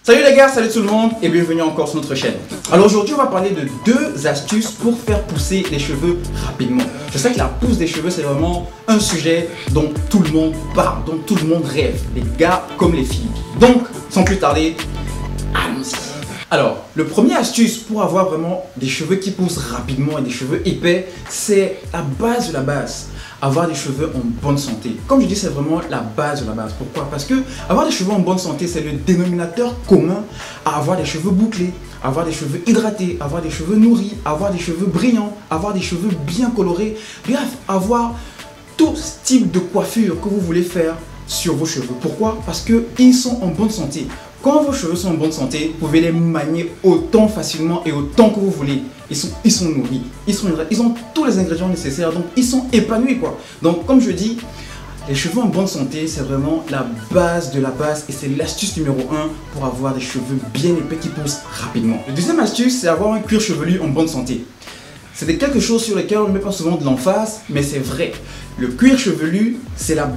Salut les gars, salut tout le monde et bienvenue encore sur notre chaîne. Alors aujourd'hui on va parler de deux astuces pour faire pousser les cheveux rapidement. Je sais que la pousse des cheveux c'est vraiment un sujet dont tout le monde parle, dont tout le monde rêve, les gars comme les filles. Donc sans plus tarder, allons-y. Alors le premier astuce pour avoir vraiment des cheveux qui poussent rapidement et des cheveux épais, c'est la base de la base. Avoir des cheveux en bonne santé. Comme je dis, c'est vraiment la base de la base. Pourquoi? Parce que avoir des cheveux en bonne santé, c'est le dénominateur commun à avoir des cheveux bouclés, avoir des cheveux hydratés, avoir des cheveux nourris, avoir des cheveux brillants, avoir des cheveux bien colorés. Bref, avoir tout type de coiffure que vous voulez faire sur vos cheveux. Pourquoi? Parce qu'ils sont en bonne santé. Quand vos cheveux sont en bonne santé, vous pouvez les manier autant facilement et autant que vous voulez. Ils sont nourris, ils ont tous les ingrédients nécessaires, donc ils sont épanouis quoi. Donc comme je dis, les cheveux en bonne santé, c'est vraiment la base de la base et c'est l'astuce numéro 1 pour avoir des cheveux bien épais qui poussent rapidement. La deuxième astuce, c'est avoir un cuir chevelu en bonne santé. C'est quelque chose sur lequel on ne met pas souvent de l'emphase, mais c'est vrai. Le cuir chevelu, c'est la...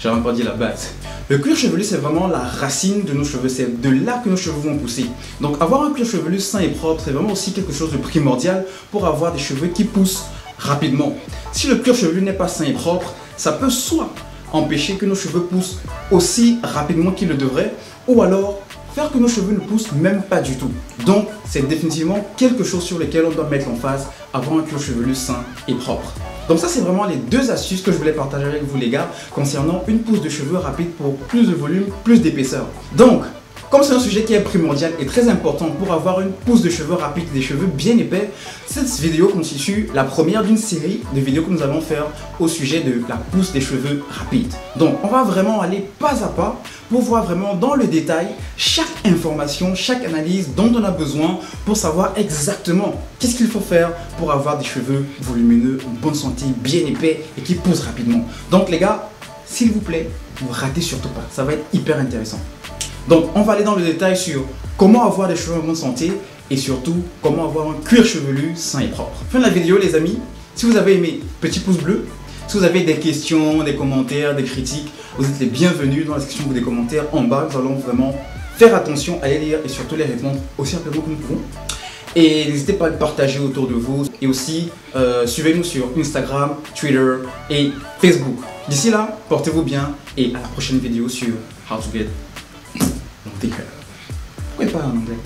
J'ai même pas dit la base. Le cuir chevelu, c'est vraiment la racine de nos cheveux, c'est de là que nos cheveux vont pousser. Donc avoir un cuir chevelu sain et propre, c'est vraiment aussi quelque chose de primordial pour avoir des cheveux qui poussent rapidement. Si le cuir chevelu n'est pas sain et propre, ça peut soit empêcher que nos cheveux poussent aussi rapidement qu'ils le devraient, ou alors faire que nos cheveux ne poussent même pas du tout. Donc c'est définitivement quelque chose sur lequel on doit mettre l'emphase, avoir un cuir chevelu sain et propre. Donc ça c'est vraiment les deux astuces que je voulais partager avec vous les gars concernant une pousse de cheveux rapide pour plus de volume, plus d'épaisseur. Donc comme c'est un sujet qui est primordial et très important pour avoir une pousse de cheveux rapide et des cheveux bien épais, cette vidéo constitue la première d'une série de vidéos que nous allons faire au sujet de la pousse des cheveux rapides. Donc on va vraiment aller pas à pas pour voir vraiment dans le détail chaque information, chaque analyse dont on a besoin pour savoir exactement qu'est-ce qu'il faut faire pour avoir des cheveux volumineux, en bonne santé, bien épais et qui poussent rapidement. Donc les gars, s'il vous plaît, ne ratez surtout pas, ça va être hyper intéressant. Donc on va aller dans le détail sur comment avoir des cheveux en bonne santé et surtout comment avoir un cuir chevelu sain et propre. Fin de la vidéo les amis, si vous avez aimé, petit pouce bleu. Si vous avez des questions, des commentaires, des critiques, vous êtes les bienvenus dans la section des commentaires en bas. Nous allons vraiment faire attention à les lire et surtout les répondre aussi rapidement que nous pouvons. Et n'hésitez pas à le partager autour de vous. Et aussi, suivez-nous sur Instagram, Twitter et Facebook. D'ici là, portez-vous bien et à la prochaine vidéo sur How to Get Thicker. Pourquoi pas en anglais?